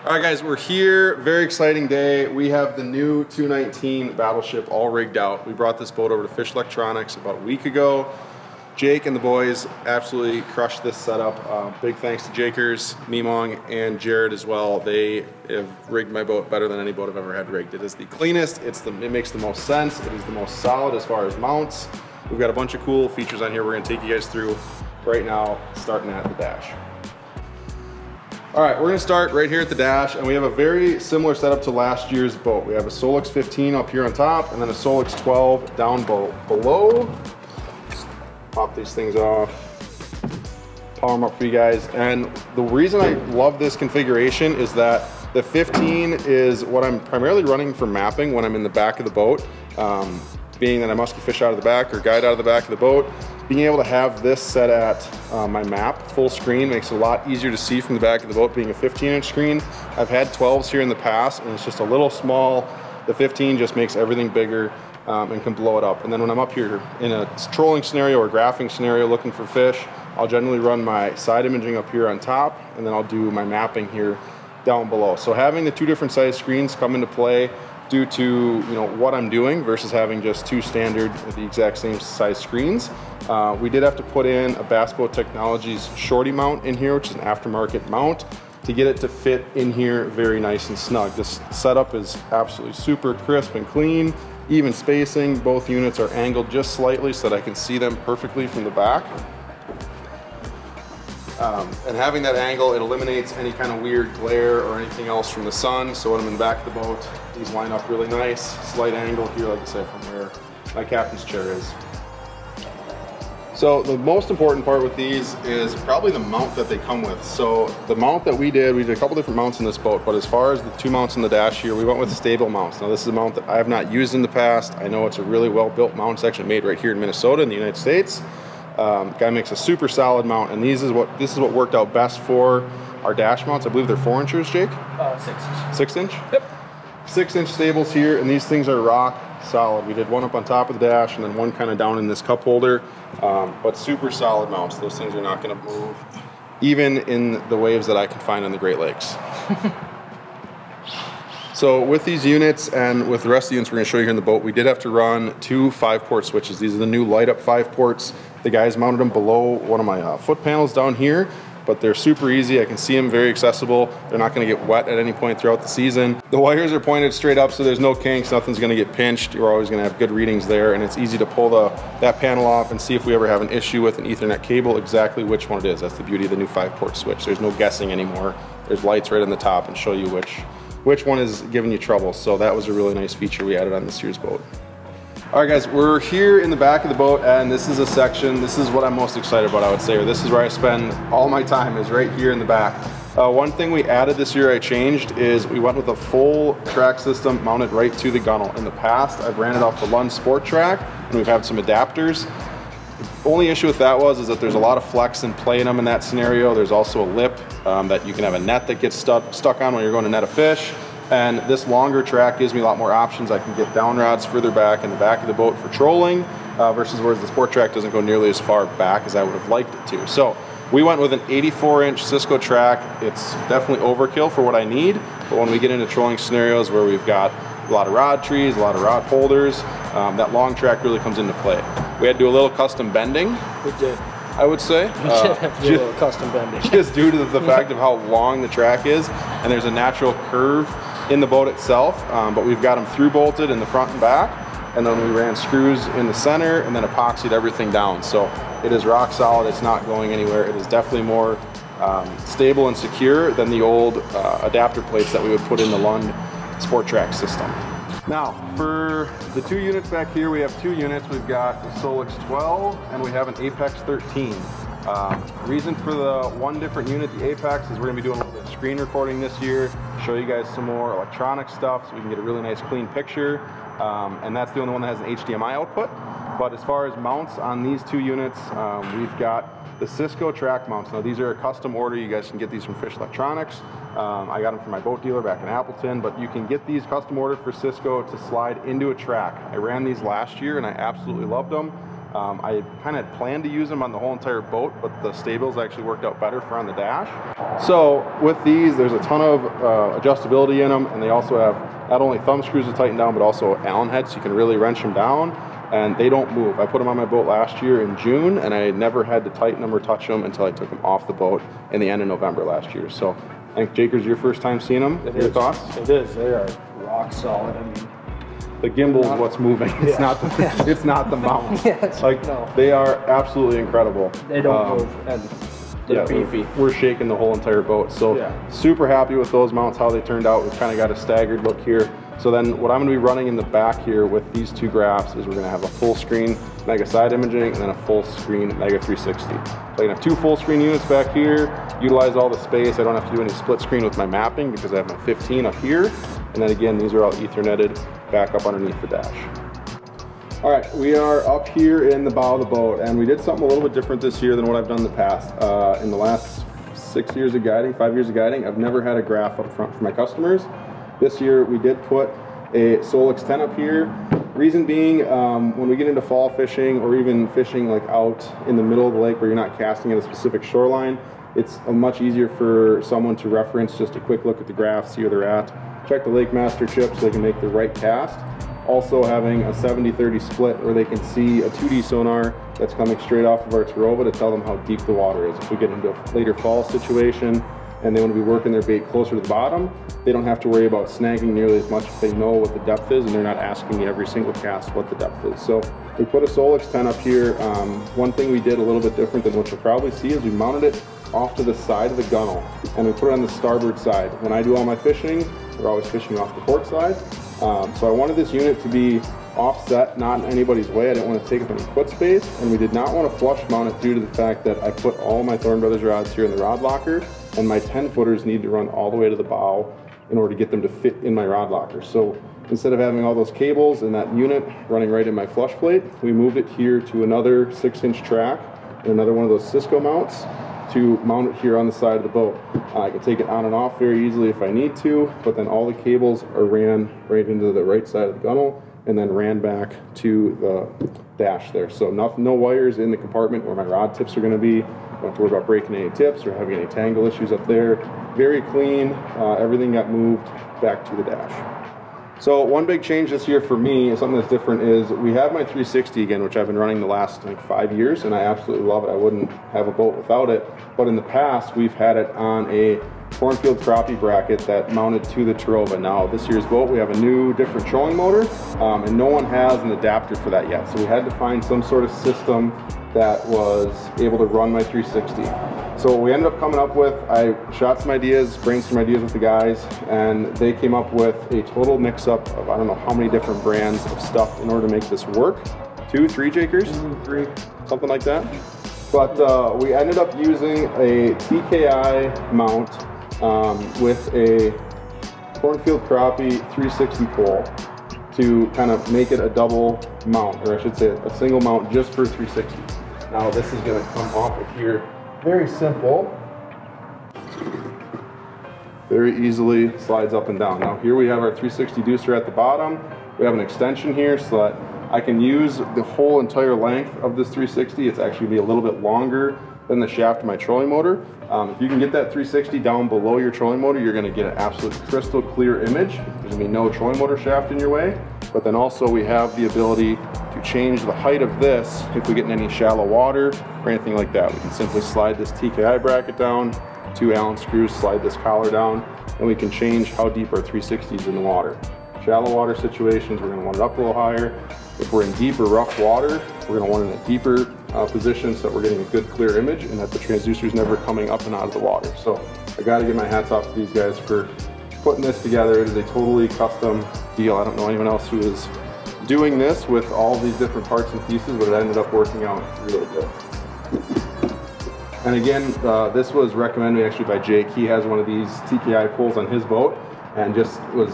All right, guys, we're here. Very exciting day. We have the new 219 Battleship all rigged out. We brought this boat over to Fish Lectronics about a week ago. Jake and the boys absolutely crushed this setup. Big thanks to Jakers, Mimong, and Jared as well. They have rigged my boat better than any boat I've ever had rigged. It is the cleanest, it makes the most sense, it is the most solid as far as mounts. We've got a bunch of cool features on here we're gonna take you guys through right now, starting at the dash. All right, we're gonna start right here at the dash, and we have a very similar setup to last year's boat. We have a Solix 15 up here on top, and then a Solix 12 down below. Pop these things off, power them up for you guys. And the reason I love this configuration is that the 15 is what I'm primarily running for mapping when I'm in the back of the boat. Being that I musky fish out of the back or guide out of the back of the boat, being able to have this set at my map full screen makes it a lot easier to see from the back of the boat, being a 15-inch screen. I've had 12s here in the past and it's just a little small. The 15 just makes everything bigger and can blow it up. And then when I'm up here in a trolling scenario or graphing scenario looking for fish, I'll generally run my side imaging up here on top, and then I'll do my mapping here down below. So having the two different size screens come into play due to what I'm doing versus having just two standard the exact same size screens. We did have to put in a Bass Boat Technologies shorty mount in here, which is an aftermarket mount, to get it to fit in here very nice and snug. This setup is absolutely super crisp and clean, even spacing. Both units are angled just slightly so that I can see them perfectly from the back. And having that angle, it eliminates any kind of weird glare or anything else from the sun. So when I'm in the back of the boat, these line up really nice. Slight angle here, like I said, from where my captain's chair is. So the most important part with these is probably the mount that they come with. So the mount that we did a couple different mounts in this boat, but as far as the two mounts in the dash here, we went with stable mounts. Now this is a mount that I have not used in the past. I know it's a really well-built mount. It's actually made right here in Minnesota in the United States. Guy makes a super solid mount, and this is what worked out best for our dash mounts. I believe they're 4 inches, Jake? 6 inch. 6 inch? Yep. 6-inch stables here, and these things are rock solid. We did one up on top of the dash and then one kind of down in this cup holder, but super solid mounts. Those things are not going to move, even in the waves that I can find on the Great Lakes. So with these units and with the rest of the units we're going to show you here in the boat, we did have to run 2 5-port switches. These are the new light up 5-ports. The guys mounted them below one of my foot panels down here, but they're super easy. I can see them, very accessible. They're not going to get wet at any point throughout the season. The wires are pointed straight up, so there's no kinks, nothing's going to get pinched. You're always going to have good readings there, and it's easy to pull that panel off and see if we ever have an issue with an Ethernet cable, exactly which one it is. That's the beauty of the new 5-port switch. There's no guessing anymore. There's lights right on the top and show you which one is giving you trouble. So that was a really nice feature we added on this year's boat. All right, guys, we're here in the back of the boat, and this is a section, this is what I'm most excited about, I would say, or this is where I spend all my time, is right here in the back. One thing we added this year I changed is we went with a full track system mounted right to the gunnel. In the past, I've ran it off the Lund Sport Track, and we've had some adapters. The only issue with that is that there's a lot of flex and play in them in that scenario. There's also a lip that you can have a net that gets stuck on when you're going to net a fish. And this longer track gives me a lot more options. I can get down rods further back in the back of the boat for trolling versus whereas the sport track doesn't go nearly as far back as I would have liked it to. So we went with an 84-inch Cisco track. It's definitely overkill for what I need, but when we get into trolling scenarios where we've got a lot of rod trees, a lot of rod holders, that long track really comes into play. We had to do a little custom bending. We did. I would say. We did have to do a little custom bending. Just due to the fact of how long the track is, and there's a natural curve in the boat itself, but we've got them through bolted in the front and back, and then we ran screws in the center and then epoxied everything down. So it is rock solid, it's not going anywhere. It is definitely more stable and secure than the old adapter plates that we would put in the Lund Sport Track system. Now, for the two units back here, we have two units. We've got the Solix 12 and we have an Apex 13. Reason for the one different unit, the Apex, is we're going to be doing a little bit of screen recording this year, show you guys some more electronic stuff so we can get a really nice clean picture. And that's the only one that has an HDMI output. But as far as mounts on these two units, we've got the Cisco track mounts. Now these are a custom order. You guys can get these from Fish Lectronics. I got them from my boat dealer back in Appleton, but you can get these custom ordered for Cisco to slide into a track. I ran these last year and I absolutely loved them. I kind of planned to use them on the whole entire boat, but the stables actually worked out better for on the dash. So with these, there's a ton of adjustability in them, and they also have not only thumb screws to tighten down, but also Allen heads, so you can really wrench them down, and they don't move. I put them on my boat last year in June, and I never had to tighten them or touch them until I took them off the boat in the end of November last year. So I think, Jakers, your first time seeing them. Your thoughts? It is. They are rock solid. I mean, the gimbal is what's moving. It's not the it's not the mount. Like they are absolutely incredible. They don't move, and they're beefy. We're shaking the whole entire boat. So super happy with those mounts, how they turned out. We've kind of got a staggered look here. So then what I'm going to be running in the back here with these two graphs is we're going to have a full screen Mega side imaging and then a full screen Mega 360. So I can have two full screen units back here, utilize all the space. I don't have to do any split screen with my mapping because I have my 15 up here. And then again, these are all Ethernetted back up underneath the dash. All right, we are up here in the bow of the boat, and we did something a little bit different this year than what I've done in the past. In the last 5 years of guiding, I've never had a graph up front for my customers. This year we did put a Solix 10 up here. Reason being, when we get into fall fishing or even fishing like out in the middle of the lake where you're not casting at a specific shoreline, it's much easier for someone to reference just a quick look at the graph, see where they're at, check the Lake Master chip so they can make the right cast. Also having a 70-30 split where they can see a 2D sonar that's coming straight off of our Tarova to tell them how deep the water is. If we get into a later fall situation and they want to be working their bait closer to the bottom, they don't have to worry about snagging nearly as much if they know what the depth is and they're not asking me every single cast what the depth is. So we put a Solix 10 up here. One thing we did a little bit different than what you'll probably see is we mounted it off to the side of the gunnel and we put it on the starboard side. When I do all my fishing, we're always fishing off the port side. So I wanted this unit to be offset, not in anybody's way. I didn't want to take up any foot space, and we did not want to flush mount it due to the fact that I put all my Thorne Brothers rods here in the rod locker, and my 10-footers need to run all the way to the bow in order to get them to fit in my rod locker. So instead of having all those cables and that unit running right in my flush plate, we moved it here to another 6-inch track and another one of those Cisco mounts to mount it here on the side of the boat. I can take it on and off very easily if I need to, but then all the cables are ran right into the right side of the gunnel and then ran back to the dash there. So no wires in the compartment where my rod tips are going to be. Don't have to worry about breaking any tips or having any tangle issues up there. Very clean. Everything got moved back to the dash. So one big change this year for me, something that's different, is we have my 360 again, which I've been running the last like 5 years, and I absolutely love it. I wouldn't have a boat without it. But in the past, we've had it on a cornfield crappie bracket that mounted to the Tarova. Now, this year's boat, we have a new, different trolling motor, and no one has an adapter for that yet. So we had to find some sort of system that was able to run my 360. So what we ended up coming up with, I shot some ideas, brainstormed ideas with the guys, and they came up with a total mix-up of I don't know how many different brands of stuff in order to make this work. 2, 3 Jakers? 3, something like that. But we ended up using a TKI mount with a cornfield crappie 360 pole to kind of make it a double mount, or I should say a single mount just for 360. Now this is going to come off of here. Very simple. Very easily slides up and down. Now here we have our 360 deucer at the bottom. We have an extension here so that I can use the whole entire length of this 360. It's actually be a little bit longer than the shaft of my trolling motor. If you can get that 360 down below your trolling motor, you're going to get an absolute crystal clear image. There's going to be no trolling motor shaft in your way. But then also we have the ability to change the height of this if we get in any shallow water or anything like that. We can simply slide this TKI bracket down, 2 Allen screws, slide this collar down, and we can change how deep our 360 is in the water. Shallow water situations, we're going to want it up a little higher. If we're in deep or rough water, we're going to want it in a deeper position so that we're getting a good clear image and that the transducer is never coming up and out of the water. So I got to give my hats off to these guys for putting this together. It is a totally custom deal. I don't know anyone else who is doing this with all these different parts and pieces, but it ended up working out really good. And again, this was recommended actually by Jake. He has one of these TKI poles on his boat and just was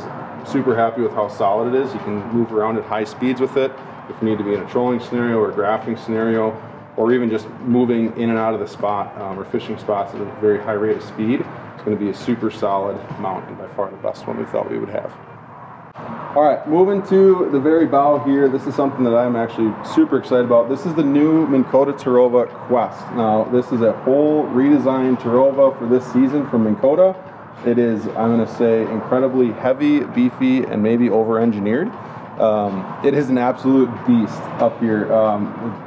super happy with how solid it is. You can move around at high speeds with it if you need to be in a trolling scenario or a graphing scenario, or even just moving in and out of the spot or fishing spots at a very high rate of speed. It's going to be a super solid mount and by far the best one we thought we would have. All right, moving to the very bow here. This is something that I'm actually super excited about. This is the new Minn Kota Terrova Quest. Now, this is a whole redesigned Terrova for this season from Minn Kota. It is, I'm going to say, incredibly heavy, beefy, and maybe over-engineered. It is an absolute beast up here.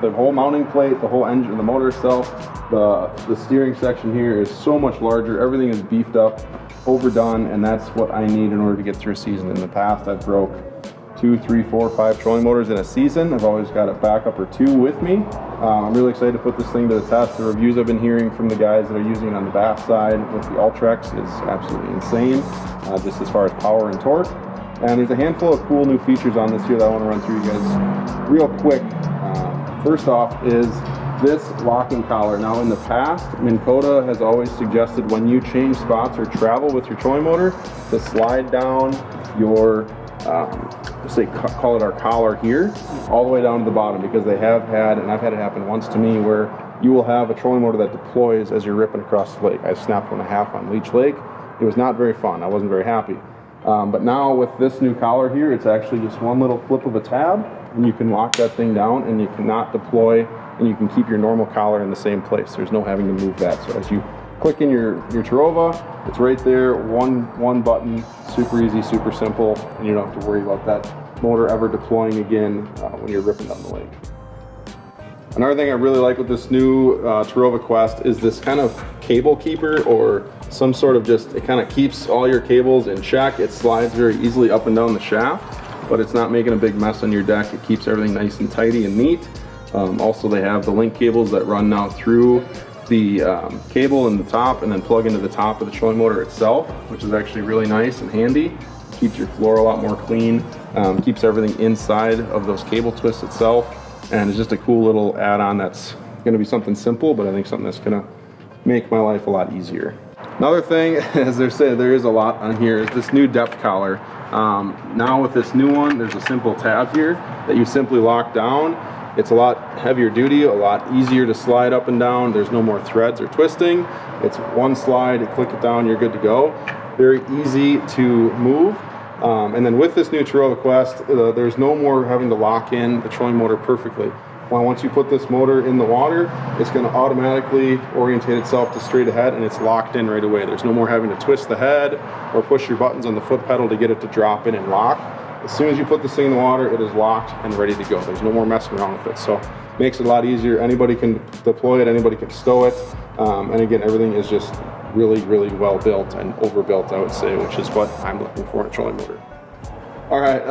The whole mounting plate, the whole engine, the motor itself, the steering section here is so much larger. Everything is beefed up, overdone, and that's what I need in order to get through a season. In the past, I've broke 2, 3, 4, 5 trolling motors in a season. I've always got a backup or 2 with me. I'm really excited to put this thing to the test. The reviews I've been hearing from the guys that are using it on the bass side with the Ultrex is absolutely insane, just as far as power and torque. And there's a handful of cool new features on this here that I want to run through you guys real quick. First off is this locking collar. Now in the past, Minn Kota has always suggested when you change spots or travel with your trolling motor to slide down your, say call it our collar here, all the way down to the bottom, because they have had, and I've had it happen once to me, where you will have a trolling motor that deploys as you're ripping across the lake. I snapped one and a half on Leech Lake. It was not very fun. I wasn't very happy. But now with this new collar here, it's actually just one little flip of a tab, and you can lock that thing down, and you cannot deploy, and you can keep your normal collar in the same place. There's no having to move that. So as you click in your Terrova, it's right there, one button, super easy, super simple, and you don't have to worry about that motor ever deploying again when you're ripping down the lake. Another thing I really like with this new Terrova Quest is this kind of cable keeper, or some sort of just, it kind of keeps all your cables in check. It slides very easily up and down the shaft, but it's not making a big mess on your deck. It keeps everything nice and tidy and neat. Also, they have the link cables that run now through the cable in the top and then plug into the top of the trolling motor itself, which is actually really nice and handy. Keeps your floor a lot more clean, keeps everything inside of those cable twists itself. And it's just a cool little add-on that's going to be something simple, but I think something that's going to make my life a lot easier. Another thing, as they're saying, there is a lot on here, is this new depth collar. Now with this new one, there's a simple tab here that you simply lock down. It's a lot heavier duty, a lot easier to slide up and down. There's no more threads or twisting. It's one slide, click it down, you're good to go. Very easy to move. And then with this new Terrova Quest, there's no more having to lock in the trolling motor perfectly. Well, once you put this motor in the water, it's going to automatically orientate itself to straight ahead, and it's locked in right away. There's no more having to twist the head or push your buttons on the foot pedal to get it to drop in and lock. As soon as you put this thing in the water, it is locked and ready to go. There's no more messing around with it. So makes it a lot easier. Anybody can deploy it, anybody can stow it. And again, everything is just really, really well built and overbuilt, I would say, which is what I'm looking for in a trolling motor. All right,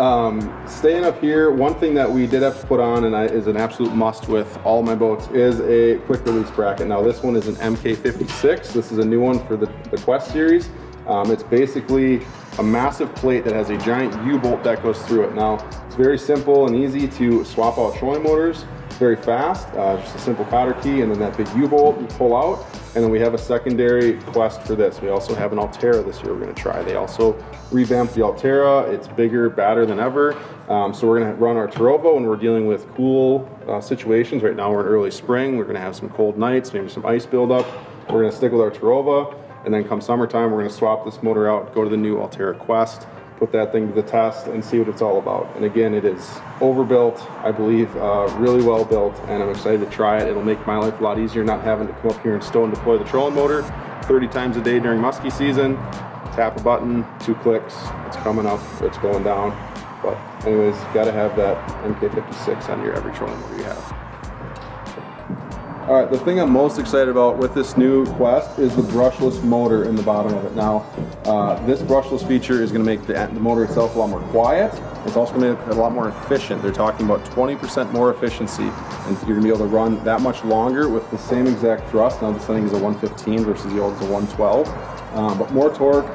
staying up here, one thing that we did have to put on, and is an absolute must with all my boats, is a quick release bracket. Now this one is an MK56. This is a new one for the Quest series. It's basically a massive plate that has a giant U-bolt that goes through it. Now, it's very simple and easy to swap out trolling motors. Very fast, just a simple cotter key, and then that big U-bolt you pull out. And then we have a secondary Quest for this. We also have an Altera this year we're going to try. They also revamped the Altera. It's bigger, badder than ever. So we're going to run our Terrova when we're dealing with cool situations. Right now we're in early spring. We're going to have some cold nights, maybe some ice buildup. We're going to stick with our Terrova. And then come summertime, we're going to swap this motor out, go to the new Altera Quest, put that thing to the test, and see what it's all about. And again, it is overbuilt, I believe, really well built, and I'm excited to try it. It'll make my life a lot easier not having to come up here and stow and deploy the trolling motor 30 times a day during musky season. Tap a button, 2 clicks, it's coming up, or it's going down. But anyways, you gotta have that MK56 on your every trolling motor you have. All right, the thing I'm most excited about with this new Quest is the brushless motor in the bottom of it. Now, this brushless feature is going to make the motor itself a lot more quiet. It's also going to make it a lot more efficient. They're talking about 20% more efficiency, and you're going to be able to run that much longer with the same exact thrust. Now, this thing is a 115 versus the old is a 112, but more torque,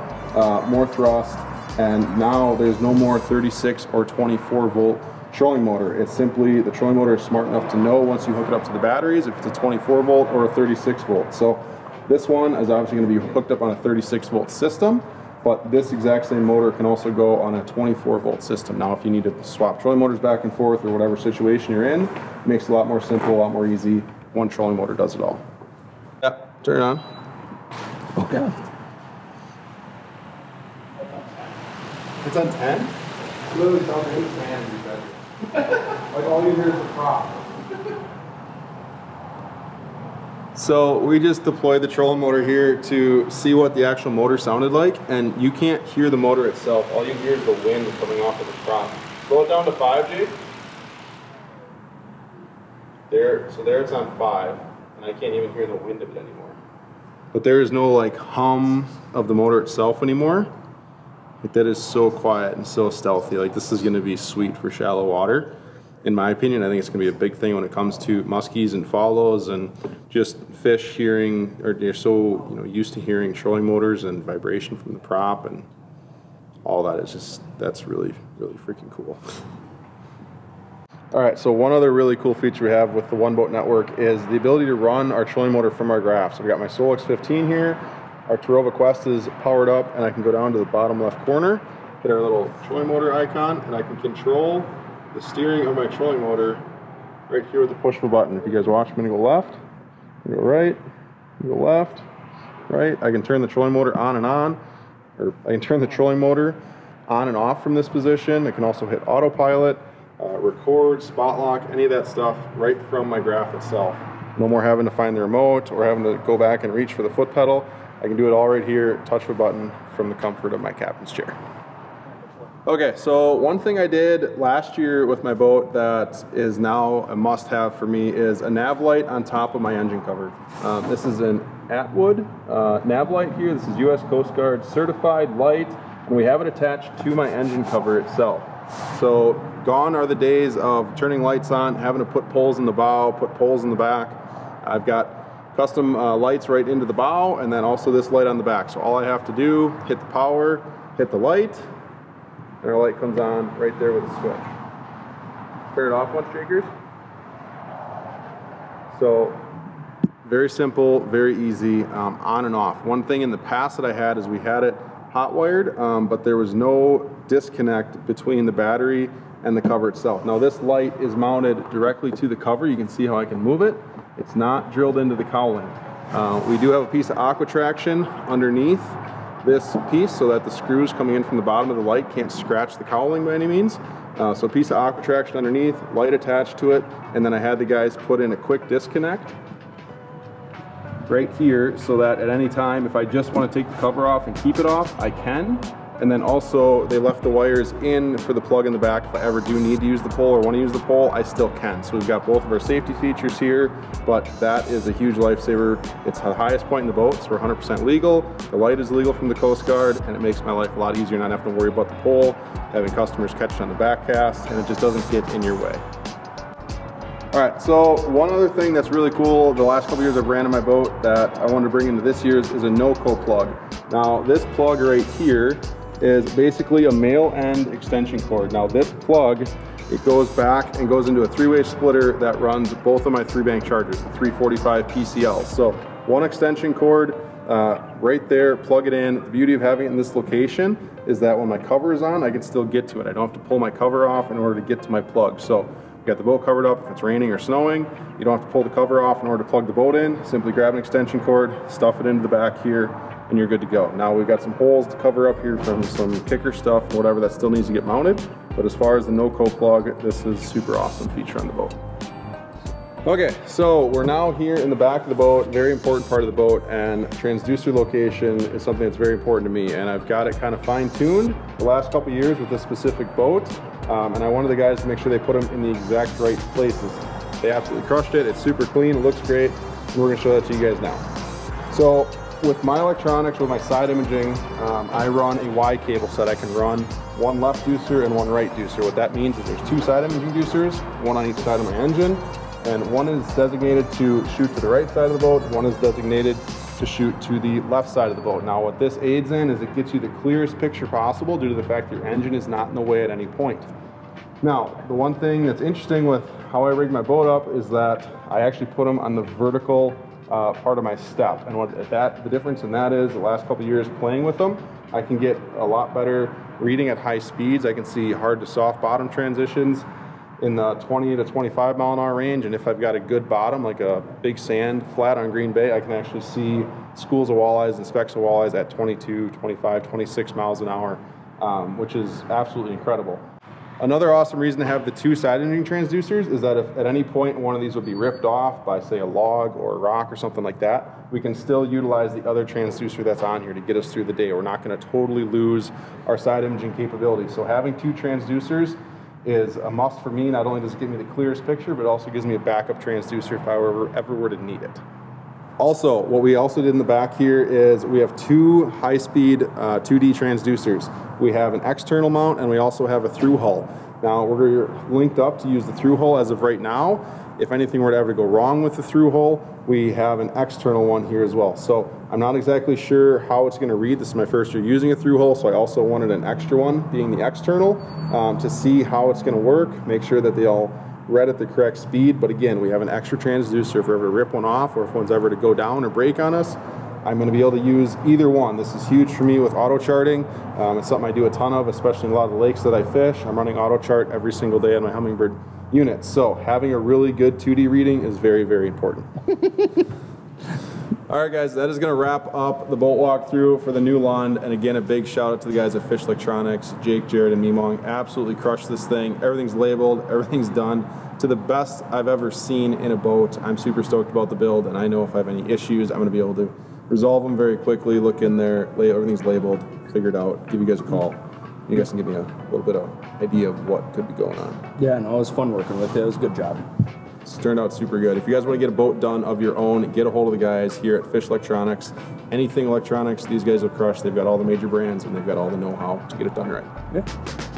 more thrust, and now there's no more 36 or 24 volt trolling motor. It's simply, the trolling motor is smart enough to know once you hook it up to the batteries if it's a 24 volt or a 36 volt. So this one is obviously going to be hooked up on a 36 volt system, but this exact same motor can also go on a 24 volt system. Now if you need to swap trolling motors back and forth or whatever situation you're in, it makes it a lot more simple, a lot more easy. One trolling motor does it all. Yep, turn it on. Okay. It's on 10? Literally sounds like sand in your bedroom. Like all you hear is a prop. So we just deployed the trolling motor here to see what the actual motor sounded like, and you can't hear the motor itself. All you hear is the wind coming off of the prop. Slow it down to 5, Jake. So there it's on 5, and I can't even hear the wind of it anymore. But there is no like hum of the motor itself anymore. Like, that is so quiet and so stealthy. Like, this is going to be sweet for shallow water. In my opinion, I think it's going to be a big thing when it comes to muskies and follows and just fish hearing, or they're so used to hearing trolling motors and vibration from the prop, and all that is just, that's really, really freaking cool. All right, so one other really cool feature we have with the One Boat Network is the ability to run our trolling motor from our graph. So we got my Solix 15 here, our Tarova Quest is powered up, and I can go down to the bottom left corner, hit our little trolling motor icon, and I can control the steering of my trolling motor right here with the push of a button. If you guys watch, I'm going to go left, go right, go left, right. I can turn the trolling motor on and on, or I can turn the trolling motor on and off from this position. I can also hit autopilot, record, spot lock, any of that stuff right from my graph itself. No more having to find the remote or having to go back and reach for the foot pedal. I can do it all right here, touch of a button from the comfort of my captain's chair. Okay, so one thing I did last year with my boat that is now a must-have for me is a nav light on top of my engine cover. This is an Atwood nav light here. This is US Coast Guard certified light, and we have it attached to my engine cover itself. So gone are the days of turning lights on, having to put poles in the bow, put poles in the back. I've got custom lights right into the bow, and then also this light on the back. So all I have to do, hit the power, hit the light, and our light comes on right there with a switch. Turn it off once, Jakers. So very simple, very easy, on and off. One thing in the past that I had is we had it hot wired, but there was no disconnect between the battery and the cover itself. Now this light is mounted directly to the cover. You can see how I can move it. It's not drilled into the cowling. We do have a piece of aqua traction underneath this piece so that the screws coming in from the bottom of the light can't scratch the cowling by any means. So a piece of aqua traction underneath, light attached to it, and then I had the guys put in a quick disconnect right here so that at any time if I just want to take the cover off and keep it off, I can. And then also they left the wires in for the plug in the back. If I ever do need to use the pole or want to use the pole, I still can. So we've got both of our safety features here, but that is a huge lifesaver. It's the highest point in the boat, so we're 100% legal. The light is legal from the Coast Guard, and it makes my life a lot easier not having to worry about the pole, having customers catch it on the back cast, and it just doesn't get in your way. All right, so one other thing that's really cool, the last couple years I've ran in my boat that I wanted to bring into this year's is a no-co plug. Now this plug right here is basically a male end extension cord. Now this plug, it goes back and goes into a 3-way splitter that runs both of my 3-bank chargers, the 345 PCLs. So one extension cord right there, plug it in. The beauty of having it in this location is that when my cover is on, I can still get to it. I don't have to pull my cover off in order to get to my plug. So you got the boat covered up if it's raining or snowing. You don't have to pull the cover off in order to plug the boat in. Simply grab an extension cord, stuff it into the back here, and you're good to go. Now we've got some holes to cover up here from some kicker stuff and whatever that still needs to get mounted. But as far as the no-co plug, this is a super awesome feature on the boat. Okay, so we're now here in the back of the boat, very important part of the boat, and transducer location is something that's very important to me, and I've got it kind of fine-tuned the last couple years with this specific boat, and I wanted the guys to make sure they put them in the exact right places. They absolutely crushed it. It's super clean, it looks great, and we're gonna show that to you guys now. So with my electronics, with my side imaging, I run a Y cable set. I can run one left deucer and one right deucer. What that means is there's 2 side imaging deucers, one on each side of my engine, and one is designated to shoot to the right side of the boat, one is designated to shoot to the left side of the boat. Now what this aids in is it gets you the clearest picture possible due to the fact that your engine is not in the way at any point. Now, the one thing that's interesting with how I rigged my boat up is that I actually put them on the vertical part of my step. And the difference in that is the last couple years playing with them, I can get a lot better reading at high speeds. I can see hard to soft bottom transitions in the 20 to 25 mile an hour range, and if I've got a good bottom, like a big sand flat on Green Bay, I can actually see schools of walleyes and specks of walleyes at 22, 25, 26 miles an hour, which is absolutely incredible. Another awesome reason to have the 2 side engine transducers is that if at any point one of these would be ripped off by, say, a log or a rock or something like that, we can still utilize the other transducer that's on here to get us through the day. We're not going to totally lose our side engine capability. So having 2 transducers is a must for me. Not only does it give me the clearest picture, but it also gives me a backup transducer if I ever were to need it. Also, what we also did in the back here is we have 2 high-speed 2D transducers. We have an external mount and we also have a through hull. Now we're linked up to use the through hull as of right now. If anything were to ever go wrong with the through hull, we have an external one here as well. So I'm not exactly sure how it's going to read. This is my first year using a through hull, so I also wanted an extra one, being the external, to see how it's going to work, make sure that they all read at the correct speed. But again, we have an extra transducer if we're ever to rip one off or if one's ever to go down or break on us. I'm going to be able to use either one. This is huge for me with auto charting. It's something I do a ton of, especially in a lot of the lakes that I fish. I'm running auto chart every single day on my Humminbird units. So having a really good 2D reading is very, very important. All right, guys, that is going to wrap up the boat walkthrough for the new Lund. And again, a big shout out to the guys at Fish Lectronics, Jake, Jared, and Mimong. Absolutely crushed this thing. Everything's labeled, everything's done to the best I've ever seen in a boat. I'm super stoked about the build, and I know if I have any issues, I'm going to be able to resolve them very quickly. Look in there, everything's labeled, figured out, give you guys a call. You guys can give me a little bit of idea of what could be going on. Yeah, no, it was fun working with you. It was a good job. It's turned out super good. If you guys want to get a boat done of your own, get a hold of the guys here at Fish Lectronics. Anything electronics, these guys will crush. They've got all the major brands and they've got all the know-how to get it done right. Yeah.